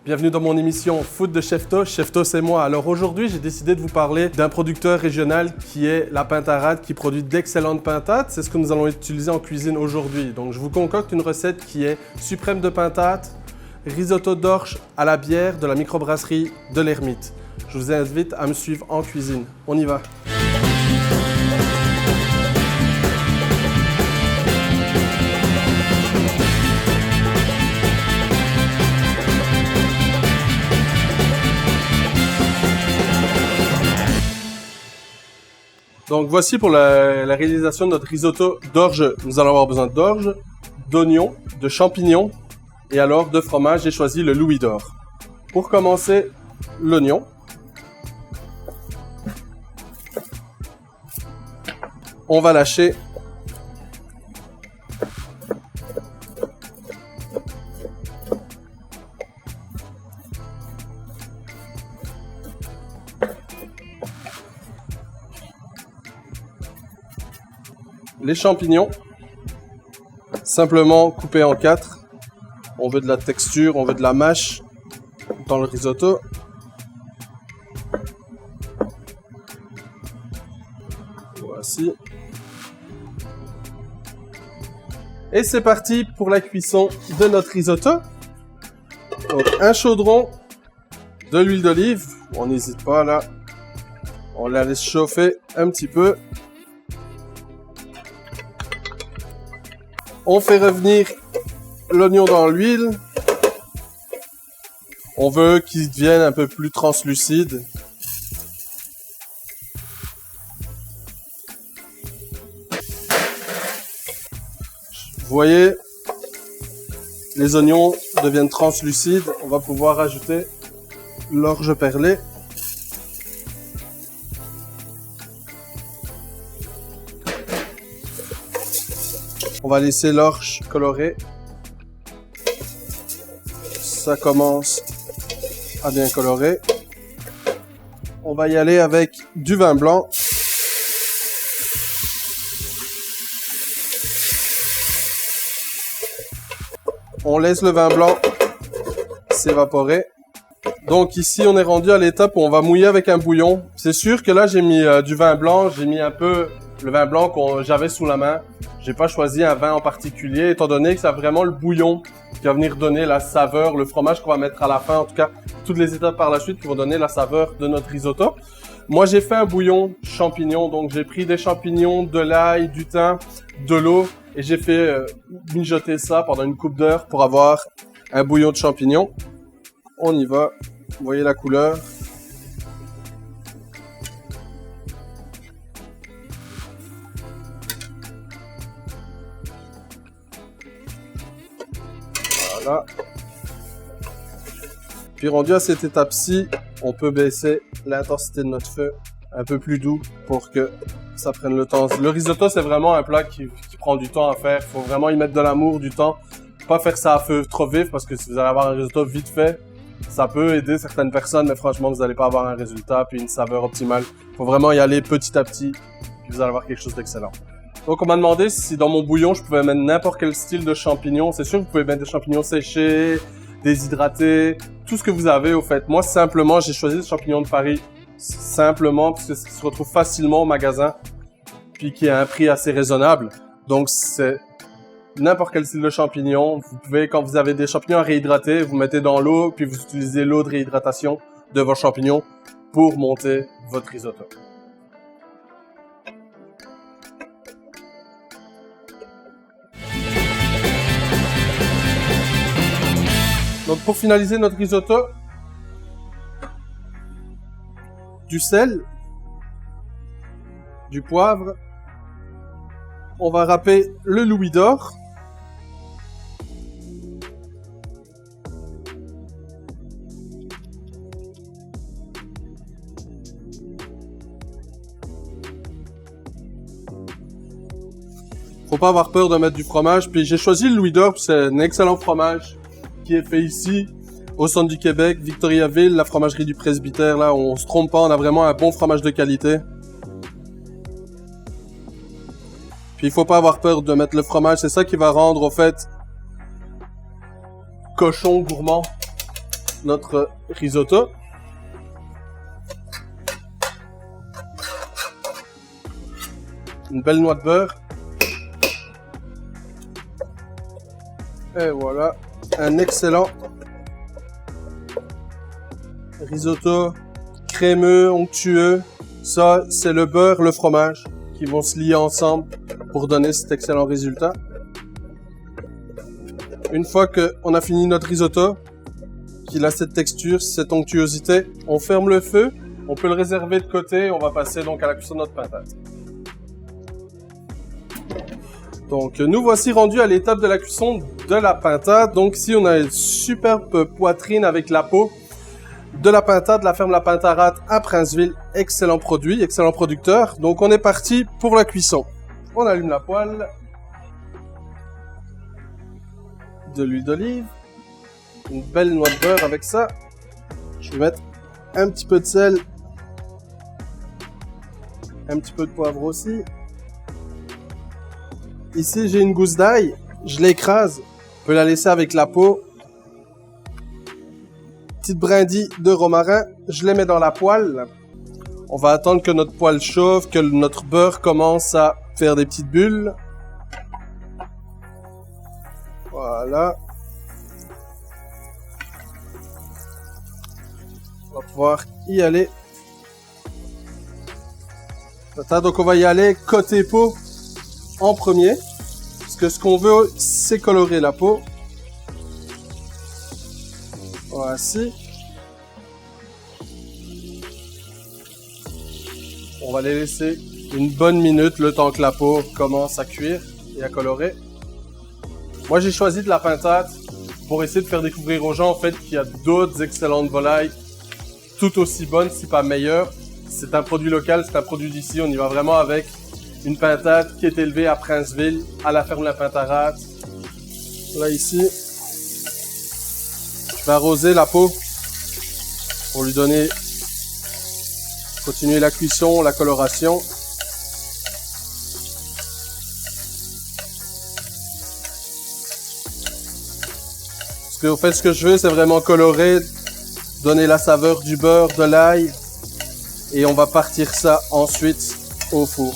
Bienvenue dans mon émission Food de Chefto. Chefto, c'est moi. Alors aujourd'hui, j'ai décidé de vous parler d'un producteur régional qui est la Pintarade, qui produit d'excellentes pintades. C'est ce que nous allons utiliser en cuisine aujourd'hui. Donc je vous concocte une recette qui est suprême de pintade, risotto d'orge à la bière de la microbrasserie de l'Ermite. Je vous invite à me suivre en cuisine. On y va. Donc voici pour la réalisation de notre risotto d'orge. Nous allons avoir besoin d'orge, d'oignons, de champignons et alors de fromage. J'ai choisi le Louis d'Or. Pour commencer, l'oignon. On va lâcher les champignons, simplement coupés en 4. On veut de la texture, on veut de la mâche dans le risotto. Voici. Et c'est parti pour la cuisson de notre risotto. Donc un chaudron, de l'huile d'olive, on n'hésite pas là. On la laisse chauffer un petit peu. On fait revenir l'oignon dans l'huile. On veut qu'il devienne un peu plus translucide. Vous voyez, les oignons deviennent translucides. On va pouvoir ajouter l'orge perlée. On va laisser l'orge colorer. Ça commence à bien colorer. On va y aller avec du vin blanc. On laisse le vin blanc s'évaporer. Donc ici, on est rendu à l'étape où on va mouiller avec un bouillon. C'est sûr que là, j'ai mis du vin blanc. J'ai mis un peu le vin blanc que j'avais sous la main. J'ai pas choisi un vin en particulier, étant donné que c'est vraiment le bouillon qui va venir donner la saveur, le fromage qu'on va mettre à la fin, en tout cas, toutes les étapes par la suite qui vont donner la saveur de notre risotto. Moi, j'ai fait un bouillon champignons, donc j'ai pris des champignons, de l'ail, du thym, de l'eau, et j'ai fait mijoter ça pendant une couple d'heures pour avoir un bouillon de champignons. On y va, vous voyez la couleur. Voilà. Puis rendu à cette étape-ci, on peut baisser l'intensité de notre feu un peu plus doux pour que ça prenne le temps. Le risotto, c'est vraiment un plat qui prend du temps à faire. Il faut vraiment y mettre de l'amour, du temps. Pas faire ça à feu trop vif parce que si vous allez avoir un risotto vite fait, ça peut aider certaines personnes, mais franchement, vous n'allez pas avoir un résultat puis une saveur optimale. Il faut vraiment y aller petit à petit, puis vous allez avoir quelque chose d'excellent. Donc on m'a demandé si dans mon bouillon je pouvais mettre n'importe quel style de champignons. C'est sûr que vous pouvez mettre des champignons séchés, déshydratés, tout ce que vous avez au fait. Moi simplement j'ai choisi des champignons de Paris, simplement parce que ça se retrouve facilement au magasin, puis qui a un prix assez raisonnable. Donc c'est n'importe quel style de champignons. Vous pouvez, quand vous avez des champignons à réhydrater, vous mettez dans l'eau, puis vous utilisez l'eau de réhydratation de vos champignons pour monter votre risotto. Donc pour finaliser notre risotto, du sel, du poivre, on va râper le Louis d'Or, faut pas avoir peur de mettre du fromage, puis j'ai choisi le Louis d'Or, c'est un excellent fromage qui est fait ici, au centre du Québec, Victoriaville, la fromagerie du Presbytère, là, on se trompe pas, on a vraiment un bon fromage de qualité. Puis il faut pas avoir peur de mettre le fromage, c'est ça qui va rendre, au fait, cochon gourmand. notre risotto. Une belle noix de beurre. Et voilà, un excellent risotto crémeux, onctueux. Ça, c'est le beurre, le fromage qui vont se lier ensemble pour donner cet excellent résultat. Une fois qu'on a fini notre risotto, qu'il a cette texture, cette onctuosité, on ferme le feu, on peut le réserver de côté, on va passer donc à la cuisson de notre pintade. Donc nous voici rendus à l'étape de la cuisson de la pintade. Donc ici on a une superbe poitrine avec la peau de la pintade, la ferme La Pintarate à Princeville. Excellent produit, excellent producteur. Donc on est parti pour la cuisson. On allume la poêle. De l'huile d'olive. Une belle noix de beurre avec ça. Je vais mettre un petit peu de sel. Un petit peu de poivre aussi. Ici, j'ai une gousse d'ail. Je l'écrase. On peut la laisser avec la peau. Petite brindille de romarin. Je les mets dans la poêle. On va attendre que notre poêle chauffe, que notre beurre commence à faire des petites bulles. Voilà. On va pouvoir y aller. Donc on va y aller côté peau en premier. Parce que ce qu'on veut, c'est colorer la peau. Voici. On va les laisser une bonne minute, le temps que la peau commence à cuire et à colorer. Moi, j'ai choisi de la pintade pour essayer de faire découvrir aux gens en fait qu'il y a d'autres excellentes volailles tout aussi bonnes, si pas meilleures. C'est un produit local, c'est un produit d'ici. On y va vraiment avec une pintade qui est élevée à Princeville, à la ferme La Pintarate. Là, ici, je vais arroser la peau pour lui donner, continuer la cuisson, la coloration. Parce que, au fait, ce que je veux, c'est vraiment colorer, donner la saveur du beurre, de l'ail. Et on va partir ça ensuite au four.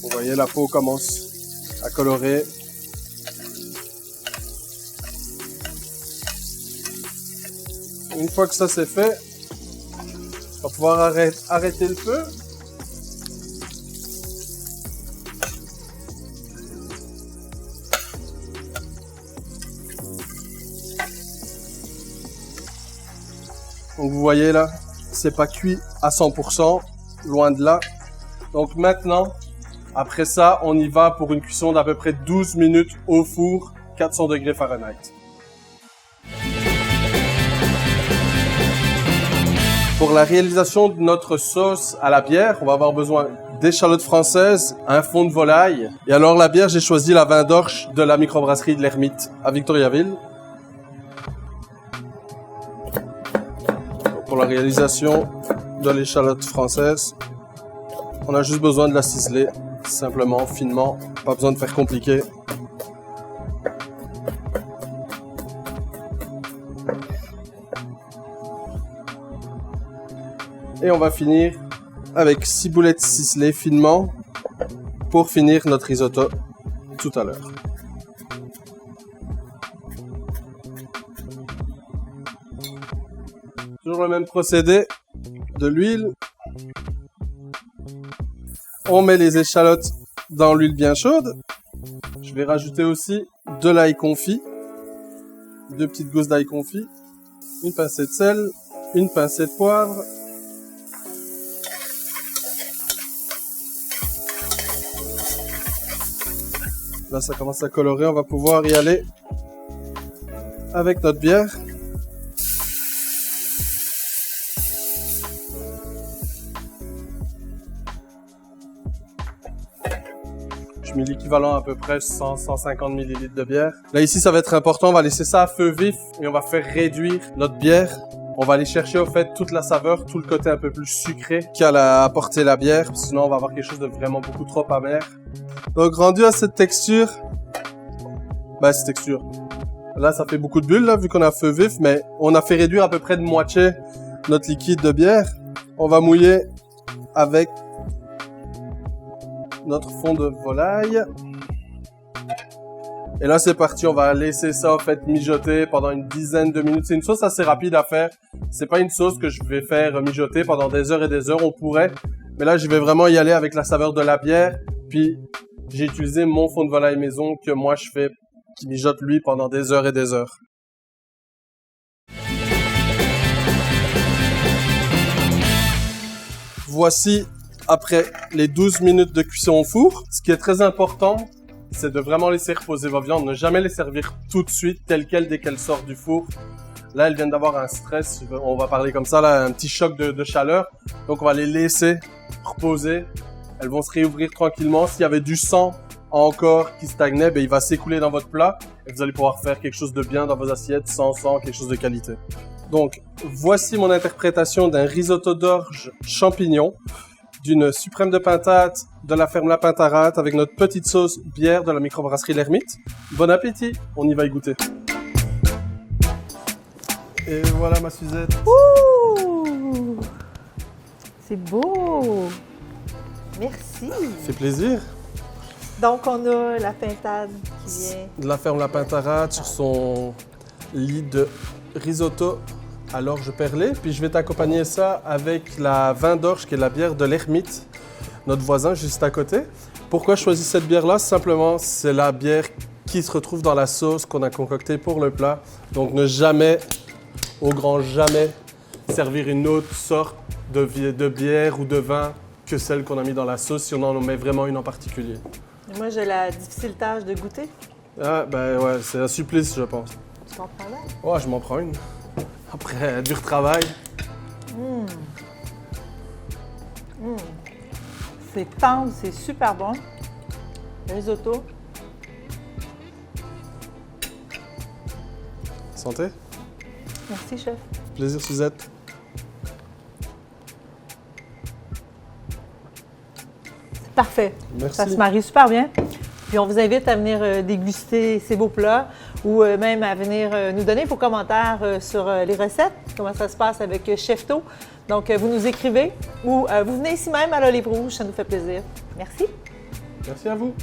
Vous voyez, la peau commence à colorer. Une fois que ça c'est fait, on va pouvoir arrêter le feu. Donc vous voyez là, c'est pas cuit à 100%, loin de là. Donc maintenant, après ça, on y va pour une cuisson d'à peu près 12 minutes au four, 400 degrés Fahrenheit. Pour la réalisation de notre sauce à la bière, on va avoir besoin d'échalotes françaises, un fond de volaille. Et alors la bière, j'ai choisi la vin d'orge de la microbrasserie de l'Ermite à Victoriaville. Pour la réalisation de l'échalote française, on a juste besoin de la ciseler, simplement, finement, pas besoin de faire compliqué. Et on va finir avec 6 boulettes ciselées finement pour finir notre risotto tout à l'heure. Toujours le même procédé, de l'huile. On met les échalotes dans l'huile bien chaude. Je vais rajouter aussi de l'ail confit, 2 petites gousses d'ail confit, une pincée de sel, une pincée de poivre. Là, ça commence à colorer, on va pouvoir y aller avec notre bière. Je mets l'équivalent à peu près 100-150 ml de bière. Là, ici, ça va être important. On va laisser ça à feu vif et on va faire réduire notre bière. On va aller chercher au fait toute la saveur, tout le côté un peu plus sucré qu'a apporté la bière, sinon on va avoir quelque chose de vraiment beaucoup trop amer. Donc rendu à cette texture, là ça fait beaucoup de bulles là, vu qu'on a feu vif, mais on a fait réduire à peu près de moitié notre liquide de bière. On va mouiller avec notre fond de volaille. Et là, c'est parti. On va laisser ça, en fait, mijoter pendant une dizaine de minutes. C'est une sauce assez rapide à faire. C'est pas une sauce que je vais faire mijoter pendant des heures et des heures. On pourrait. Mais là, je vais vraiment y aller avec la saveur de la bière. Puis, j'ai utilisé mon fond de volaille maison que moi, je fais, qui mijote, lui, pendant des heures et des heures. Voici, après les 12 minutes de cuisson au four, ce qui est très important, c'est de vraiment laisser reposer vos viandes, ne jamais les servir tout de suite, telles quelles, dès qu'elles sortent du four. Là, elles viennent d'avoir un stress, on va parler comme ça, là, un petit choc de chaleur. Donc, on va les laisser reposer. Elles vont se réouvrir tranquillement. S'il y avait du sang encore qui stagnait, ben, il va s'écouler dans votre plat et vous allez pouvoir faire quelque chose de bien dans vos assiettes, sans sang, quelque chose de qualité. Donc, voici mon interprétation d'un risotto d'orge champignon, d'une suprême de pintade de la ferme La Pintarate avec notre petite sauce bière de la microbrasserie L'Ermite. Bon appétit, on y va y goûter. Et voilà ma Suzette. Ouh! C'est beau! Merci! Ça fait plaisir. Donc, on a la pintade qui vient... De la ferme La Pintarate sur son lit de risotto à l'orge perlée. Puis je vais t'accompagner ça avec la vin d'orge qui est la bière de l'Ermite, notre voisin juste à côté. Pourquoi je choisis cette bière-là? Simplement, c'est la bière qui se retrouve dans la sauce qu'on a concoctée pour le plat. Donc ne jamais, au grand jamais, servir une autre sorte de bière ou de vin que celle qu'on a mis dans la sauce si on en met vraiment une en particulier. Moi, j'ai la difficile tâche de goûter. Ah, ben ouais, c'est un supplice, je pense. Tu comprends là? Ouais, je m'en prends une. Après un dur travail. C'est tendre, c'est super bon. Le risotto. Santé. Merci, chef. Plaisir, Suzette. C'est parfait. Merci. Ça se marie super bien. Puis on vous invite à venir déguster ces beaux plats ou même à venir nous donner vos commentaires sur les recettes, comment ça se passe avec Chef To. Donc, vous nous écrivez ou vous venez ici même à l'Olive Rouge, ça nous fait plaisir. Merci. Merci à vous.